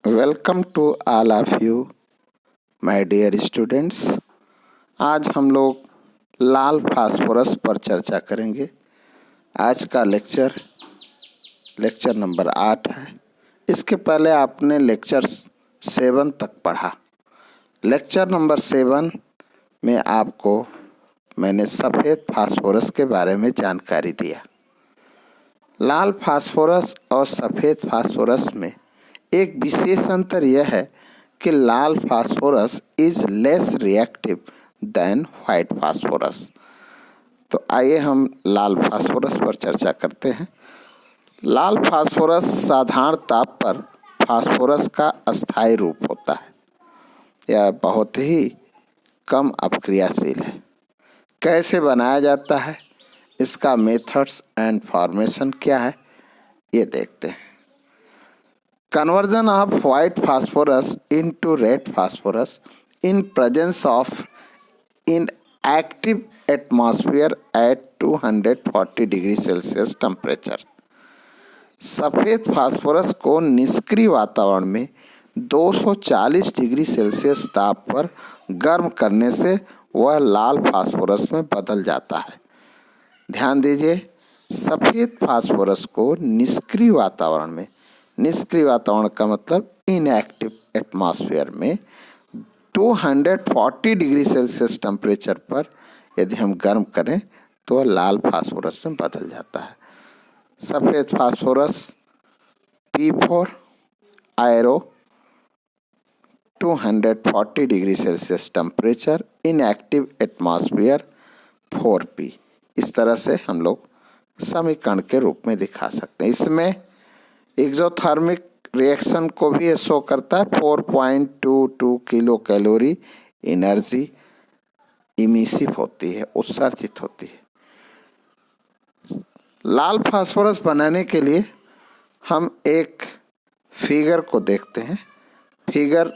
Welcome to all of you my dear students. आज हम लोग लाल फास्फोरस पर चर्चा करेंगे। आज का लेक्चर नंबर 8 है। इसके पहले आपने लेक्चर 7 तक पढ़ा। लेक्चर नंबर 7 में आपको मैंने सफ़ेद फास्फोरस के बारे में जानकारी दिया। लाल फास्फोरस और सफ़ेद फास्फोरस में एक विशेष अंतर यह है कि लाल phosphorus is less reactive than white phosphorus. तो आइए हम लाल फास्फोरस पर चर्चा करते हैं। लाल फास्फोरस साधारण ताप पर फास्फोरस का अस्थायी रूप होता है। यह बहुत ही कम अपक्रियाशील है। कैसे बनाया जाता है, इसका मेथड्स एंड फॉर्मेशन क्या है, ये देखते हैं। Conversion of white phosphorus into red phosphorus in presence of inactive atmosphere at 240 degree Celsius temperature. सफ़ेद फास्फोरस को निष्क्रिय वातावरण में 240 डिग्री सेल्सियस ताप पर गर्म करने से वह लाल फास्फोरस में बदल जाता है। ध्यान दीजिए, सफ़ेद फास्फोरस को निष्क्रिय वातावरण का मतलब इनएक्टिव एटमॉस्फेयर में 240 डिग्री सेल्सियस टेम्परेचर पर यदि हम गर्म करें तो लाल फास्फोरस में बदल जाता है। सफ़ेद phosphorus P4 आयरो 240 degree Celsius temperature inactive atmosphere 4P। इस तरह से हम लोग समीकरण के रूप में दिखा सकते हैं। इसमें एक्सोथर्मिक रिएक्शन को भी शो करता है। 4.22 किलो कैलोरी एनर्जी इमिसिव होती है, उत्सर्जित होती है। लाल फास्फोरस बनाने के लिए हम एक फिगर को देखते हैं। फिगर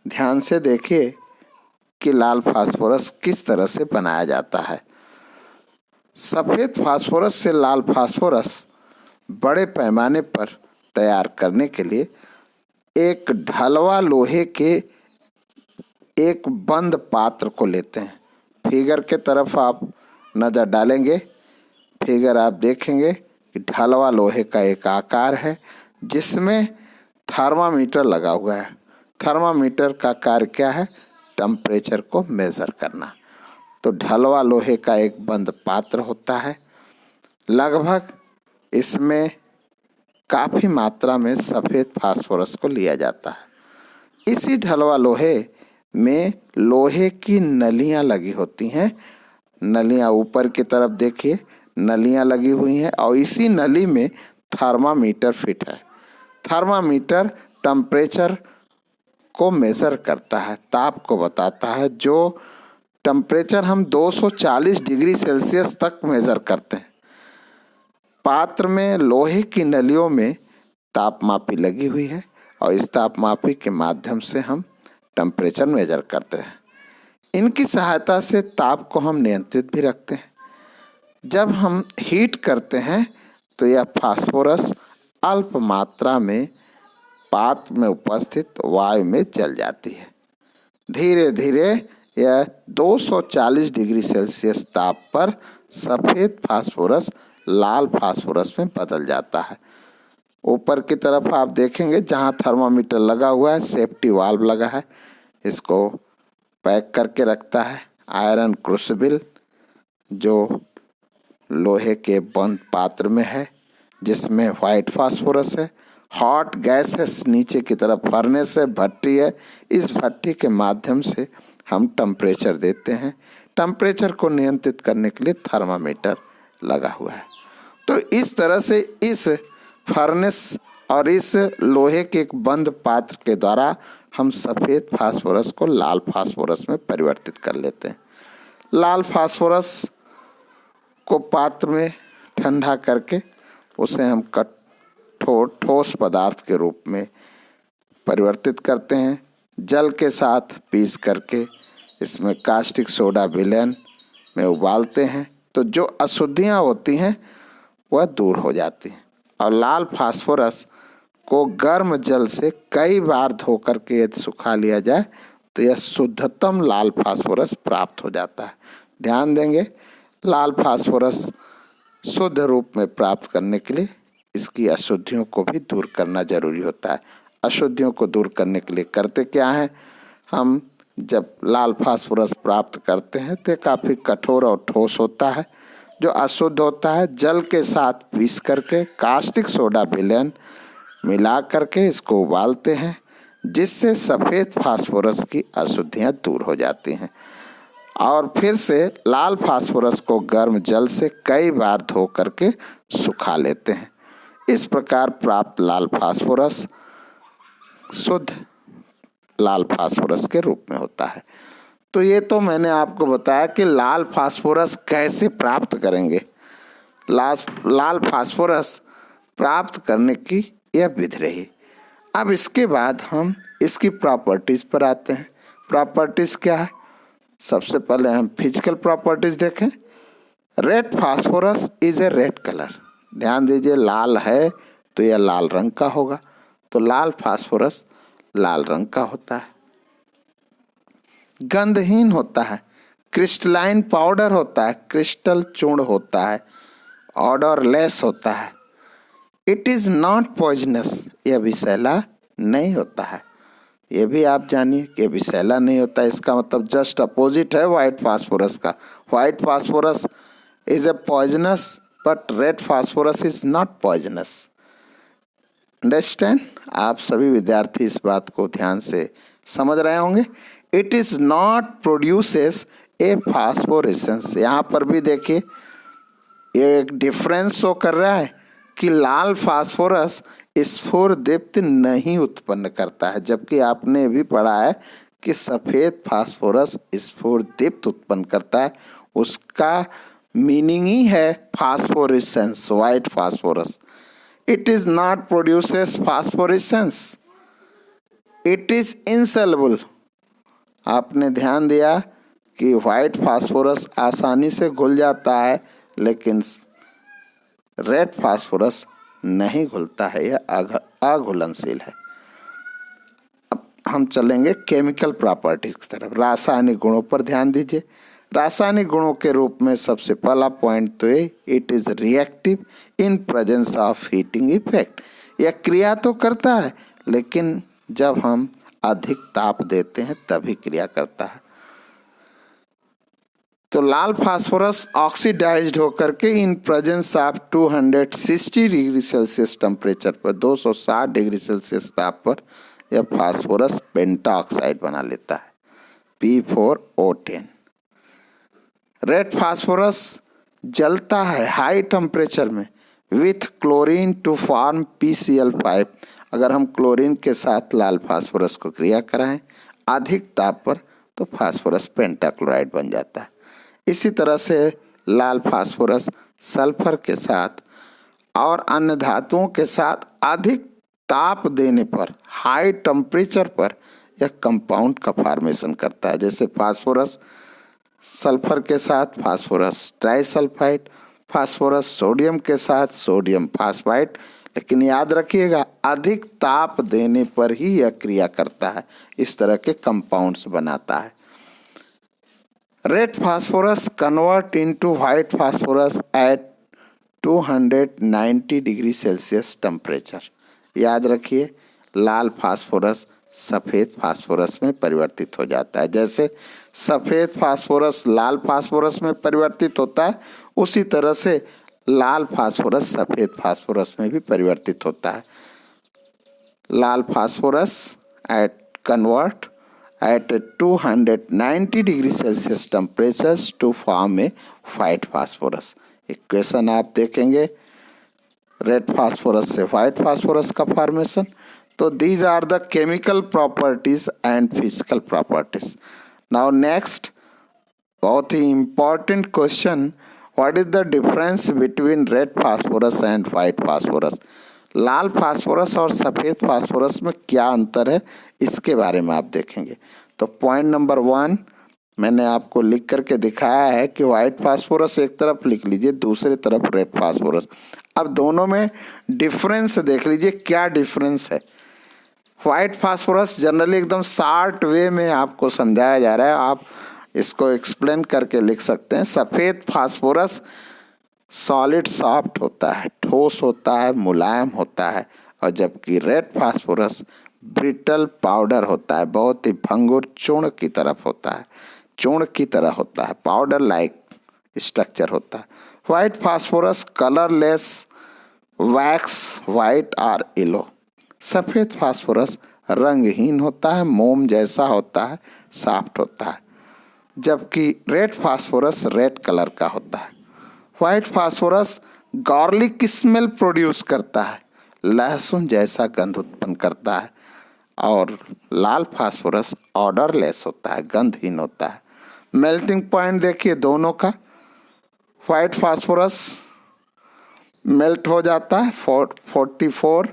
ध्यान से देखिए कि लाल फास्फोरस किस तरह से बनाया जाता है। सफ़ेद फास्फोरस से लाल फास्फोरस बड़े पैमाने पर तैयार करने के लिए एक ढलवा लोहे के एक बंद पात्र को लेते हैं। फिगर के तरफ आप नज़र डालेंगे, फिगर आप देखेंगे कि ढलवा लोहे का एक आकार है जिसमें थर्मामीटर लगा हुआ है। थर्मामीटर का कार्य क्या है? टेम्परेचर को मेज़र करना। तो ढलवा लोहे का एक बंद पात्र होता है। लगभग इसमें काफ़ी मात्रा में सफ़ेद फास्फोरस को लिया जाता है। इसी ढलवा लोहे में लोहे की नलियां लगी होती हैं। नलियां ऊपर की तरफ देखिए, नलियां लगी हुई हैं और इसी नली में थर्मामीटर फिट है। थर्मामीटर टेम्परेचर को मेज़र करता है, ताप को बताता है। जो टेम्परेचर हम 240 डिग्री सेल्सियस तक मेज़र करते हैं। पात्र में लोहे की नलियों में तापमापी लगी हुई है और इस तापमापी के माध्यम से हम टेम्परेचर मेजर करते हैं। इनकी सहायता से ताप को हम नियंत्रित भी रखते हैं। जब हम हीट करते हैं तो यह फास्फोरस अल्प मात्रा में पात्र में उपस्थित वायु में जल जाती है। धीरे धीरे यह 240 डिग्री सेल्सियस ताप पर सफ़ेद फास्फोरस लाल फास्फोरस में बदल जाता है। ऊपर की तरफ आप देखेंगे जहाँ थर्मामीटर लगा हुआ है, सेफ्टी वाल्व लगा है, इसको पैक करके रखता है। आयरन क्रूसिबल जो लोहे के बंद पात्र में है जिसमें वाइट फास्फोरस है। हॉट गैस है, नीचे की तरफ फर्नेस है, भट्टी है। इस भट्टी के माध्यम से हम टेम्परेचर देते हैं। टेम्परेचर को नियंत्रित करने के लिए थर्मामीटर लगा हुआ है। तो इस तरह से इस फर्नेस और इस लोहे के एक बंद पात्र के द्वारा हम सफ़ेद फास्फोरस को लाल फास्फोरस में परिवर्तित कर लेते हैं। लाल फास्फोरस को पात्र में ठंडा करके उसे हम ठोस पदार्थ के रूप में परिवर्तित करते हैं। जल के साथ पीस करके इसमें कास्टिक सोडा विलयन में उबालते हैं तो जो अशुद्धियाँ होती हैं वह दूर हो जाती हैं और लाल फास्फोरस को गर्म जल से कई बार धो करके यदि सुखा लिया जाए तो यह शुद्धतम लाल फास्फोरस प्राप्त हो जाता है। ध्यान देंगे, लाल फास्फोरस शुद्ध रूप में प्राप्त करने के लिए इसकी अशुद्धियों को भी दूर करना जरूरी होता है। अशुद्धियों को दूर करने के लिए करते क्या है, हम जब लाल फास्फोरस प्राप्त करते हैं तो काफ़ी कठोर और ठोस होता है। जो अशुद्ध होता है जल के साथ पीस करके कास्टिक सोडा विलयन मिला करके इसको उबालते हैं, जिससे सफ़ेद फास्फोरस की अशुद्धियाँ दूर हो जाती हैं और फिर से लाल फास्फोरस को गर्म जल से कई बार धो करके सुखा लेते हैं। इस प्रकार प्राप्त लाल फास्फोरस शुद्ध लाल फास्फोरस के रूप में होता है। तो ये तो मैंने आपको बताया कि लाल फास्फोरस कैसे प्राप्त करेंगे। लाल फास्फोरस प्राप्त करने की यह विधि रही। अब इसके बाद हम इसकी प्रॉपर्टीज़ पर आते हैं। प्रॉपर्टीज़ क्या है, सबसे पहले हम फिजिकल प्रॉपर्टीज़ देखें। Red phosphorus is a red colour. ध्यान दीजिए, लाल है तो यह लाल रंग का होगा, तो लाल फास्फोरस लाल रंग का होता है। गंधहीन होता है, क्रिस्टलाइन पाउडर होता है, क्रिस्टल चूर्ण होता है, ऑडरलेस होता है। इट इज़ नॉट पॉइजनस, यह विषैला नहीं होता है। ये भी आप जानिए कि विषैला नहीं होता, इसका मतलब जस्ट अपोजिट है वाइट फास्फोरस का। White phosphorus is a poisonous but red phosphorus is not poisonous. Understand? आप सभी विद्यार्थी इस बात को ध्यान से समझ रहे होंगे। इट इज़ नॉट प्रोड्यूसेस ए फास्फोरेसेंस। यहाँ पर भी देखिए ये एक डिफरेंस शो कर रहा है कि लाल फास्फोरस स्फुर दीप्ति नहीं उत्पन्न करता है, जबकि आपने भी पढ़ा है कि सफ़ेद फास्फोरस स्फुर दीप्त उत्पन्न करता है। उसका मीनिंग ही है phosphorescence, white phosphorus. It is not produces phosphorescence, it is insoluble. आपने ध्यान दिया कि वाइट फास्फोरस आसानी से घुल जाता है, लेकिन रेड फास्फोरस नहीं घुलता है, यह अघुलनशील है। अब हम चलेंगे केमिकल प्रॉपर्टीज की तरफ। रासायनिक गुणों पर ध्यान दीजिए। रासायनिक गुणों के रूप में सबसे पहला पॉइंट तो है, it is reactive in presence of heating effect. यह क्रिया तो करता है, लेकिन जब हम अधिक ताप देते हैं तभी क्रिया करता है। तो लाल फास्फोरस ऑक्सीडाइज्ड होकर के in presence of 260 degree Celsius temperature पर, 260 डिग्री सेल्सियस ताप पर यह फास्फोरस पेंटाऑक्साइड बना लेता है, P4O10। रेड फास्फोरस जलता है हाई टेम्परेचर में with chlorine to form PCl5। अगर हम क्लोरीन के साथ लाल फास्फोरस को क्रिया कराएं अधिक ताप पर तो फास्फोरस पेंटाक्लोराइड बन जाता है। इसी तरह से लाल फास्फोरस सल्फर के साथ और अन्य धातुओं के साथ अधिक ताप देने पर, हाई टेम्परेचर पर यह कंपाउंड का फॉर्मेशन करता है। जैसे फास्फोरस सल्फर के साथ फास्फोरस ट्राइसल्फाइड, फास्फोरस सोडियम के साथ सोडियम फास्फाइड। लेकिन याद रखिएगा अधिक ताप देने पर ही यह क्रिया करता है, इस तरह के कंपाउंड्स बनाता है। Red phosphorus convert into white phosphorus at 290 degree Celsius temperature. याद रखिए लाल फास्फोरस सफ़ेद फास्फोरस में परिवर्तित हो जाता है। जैसे सफ़ेद फास्फोरस लाल फास्फोरस में परिवर्तित होता है, उसी तरह से लाल फास्फोरस सफ़ेद फास्फोरस में भी परिवर्तित होता है। लाल phosphorus convert at 290 degree Celsius temperature to form a white phosphorus. Equation आप देखेंगे रेड फास्फोरस से व्हाइट फास्फोरस का फॉर्मेशन। तो these are the chemical properties and physical properties. Now next बहुत ही important question, what is the difference between red phosphorus and white phosphorus. लाल phosphorus और सफ़ेद फास्फोरस में क्या अंतर है, इसके बारे में आप देखेंगे। तो पॉइंट नंबर 1 मैंने आपको लिख करके दिखाया है कि व्हाइट फास्फोरस एक तरफ लिख लीजिए, दूसरी तरफ रेड फास्फोरस। अब दोनों में डिफरेंस देख लीजिए, क्या डिफरेंस है। व्हाइट फास्फोरस जनरली एकदम शार्ट वे में आपको समझाया जा रहा है, आप इसको एक्सप्लेन करके लिख सकते हैं। सफ़ेद फास्फोरस सॉलिड सॉफ्ट होता है, ठोस होता है, मुलायम होता है, और जबकि रेड फास्फोरस ब्रिटल पाउडर होता है, बहुत ही भंगुर चूर्ण की तरफ होता है, चूर्ण की तरह होता है, पाउडर लाइक स्ट्रक्चर होता है। White phosphorus colourless wax white और येलो। सफ़ेद फास्फोरस रंगहीन होता है, मोम जैसा होता है, सॉफ्ट होता है, जबकि रेड फास्फोरस रेड कलर का होता है। White phosphorus garlic smell produce करता है, लहसुन जैसा गंध उत्पन्न करता है, और लाल फास्फोरस ऑर्डरलेस होता है, गंधहीन होता है। मेल्टिंग पॉइंट देखिए दोनों का, व्हाइट फास्फोरस मेल्ट हो जाता है 44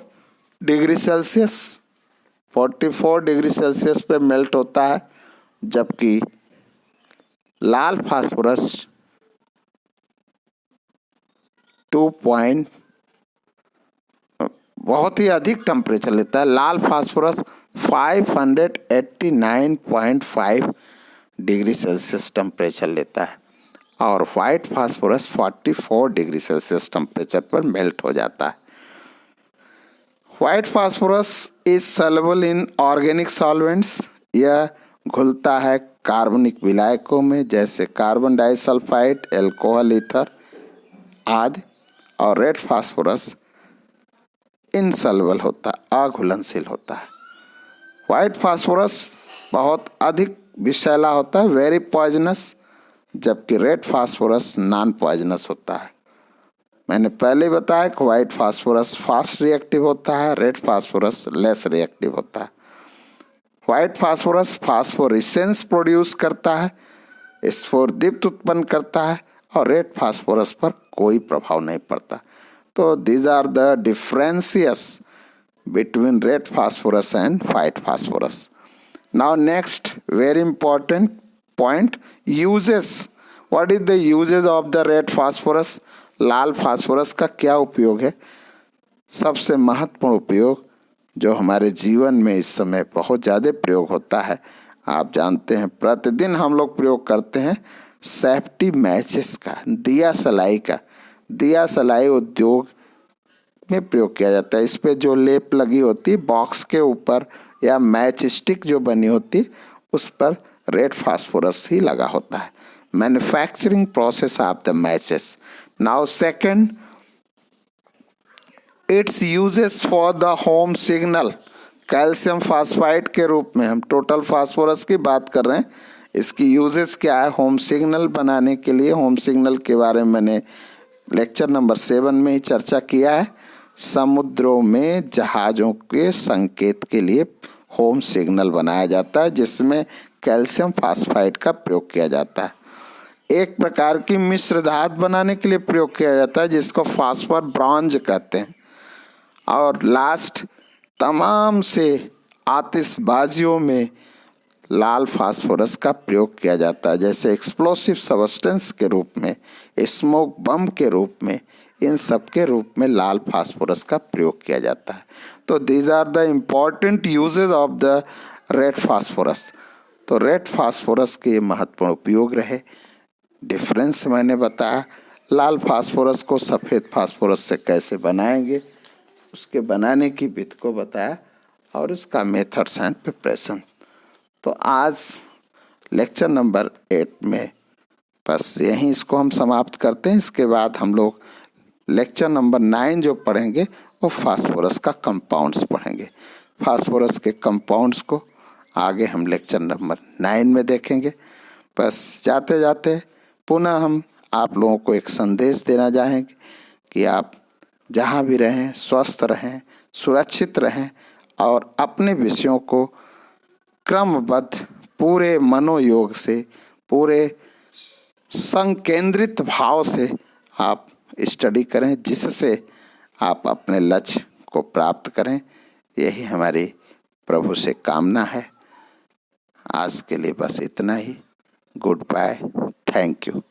डिग्री सेल्सियस, 44 डिग्री सेल्सियस पे मेल्ट होता है, जबकि लाल फास्फोरस 2 बहुत ही अधिक टेम्परेचर लेता है। लाल फास्फोरस 589.5 डिग्री सेल्सियस टेम्परेचर लेता है, और white phosphorus 44 degree Celsius temperature पर मेल्ट हो जाता है। White phosphorus is soluble in organic solvents, यह घुलता है कार्बनिक विलायकों में जैसे कार्बन डाइसल्फाइड, एल्कोहल ईथर आदि, और रेड फास्फोरस इनसॉल्युबल होता है, अघुलनशील होता है। व्हाइट फास्फोरस बहुत अधिक विषैला होता है, वेरी पॉइजनस, जबकि रेड फास्फोरस नॉन पॉइजनस होता है। मैंने पहले बताया कि व्हाइट फास्फोरस फास्ट रिएक्टिव होता है, रेड फास्फोरस लेस रिएक्टिव होता है। व्हाइट फास्फोरस फास्फोरेसेंस प्रोड्यूस करता है, स्फुरदीप्त उत्पन्न करता है, और रेड फास्फोरस पर कोई प्रभाव नहीं पड़ता। तो these are the differences between red phosphorus and white phosphorus. Now next very important point, uses. What is the uses of the red phosphorus? लाल फास्फोरस का क्या उपयोग है? सबसे महत्वपूर्ण उपयोग जो हमारे जीवन में इस समय बहुत ज़्यादा प्रयोग होता है, आप जानते हैं प्रतिदिन हम लोग प्रयोग करते हैं सेफ्टी मैचेस का, दिया सलाई का। दिया सलाई उद्योग में प्रयोग किया जाता है। इस पे जो लेप लगी होती है बॉक्स के ऊपर, या मैच स्टिक जो बनी होती है उस पर रेड फास्फोरस ही लगा होता है। Manufacturing process of the matches. Now second, it's uses for the home signal. Calcium phosphide के रूप में, हम टोटल फास्फोरस की बात कर रहे हैं, इसकी यूजेस क्या है होम सिग्नल बनाने के लिए। होम सिग्नल के बारे में मैंने लेक्चर नंबर 7 में ही चर्चा किया है। समुद्रों में जहाज़ों के संकेत के लिए होम सिग्नल बनाया जाता है, जिसमें कैल्शियम फास्फाइड का प्रयोग किया जाता है। एक प्रकार की मिश्र धातु बनाने के लिए प्रयोग किया जाता है, जिसको फास्फोर ब्रॉन्ज कहते हैं। और लास्ट, तमाम से आतिशबाजियों में लाल फास्फोरस का प्रयोग किया जाता है, जैसे एक्सप्लोसिव सब्सटेंस के रूप में, स्मोक बम के रूप में, इन सब के रूप में लाल फास्फोरस का प्रयोग किया जाता है। तो these are the important uses of the red phosphorus. तो रेड फास्फोरस के महत्वपूर्ण उपयोग रहे। डिफरेंस मैंने बताया, लाल फास्फोरस को सफ़ेद फास्फोरस से कैसे बनाएंगे, उसके बनाने की विधि को बताया, और उसका मेथड्स एंड प्रिपरेशन। तो आज लेक्चर नंबर 8 में बस यहीं इसको हम समाप्त करते हैं। इसके बाद हम लोग लेक्चर नंबर 9 जो पढ़ेंगे वो फास्फोरस का कंपाउंड्स पढ़ेंगे। फास्फोरस के कंपाउंड्स को आगे हम लेक्चर नंबर 9 में देखेंगे। बस जाते जाते पुनः हम आप लोगों को एक संदेश देना चाहेंगे कि आप जहाँ भी रहें स्वस्थ रहें, सुरक्षित रहें, और अपने विषयों को क्रमबद्ध पूरे मनोयोग से, पूरे संकेंद्रित भाव से आप स्टडी करें, जिससे आप अपने लक्ष्य को प्राप्त करें। यही हमारी प्रभु से कामना है। आज के लिए बस इतना ही। Goodbye, thank you.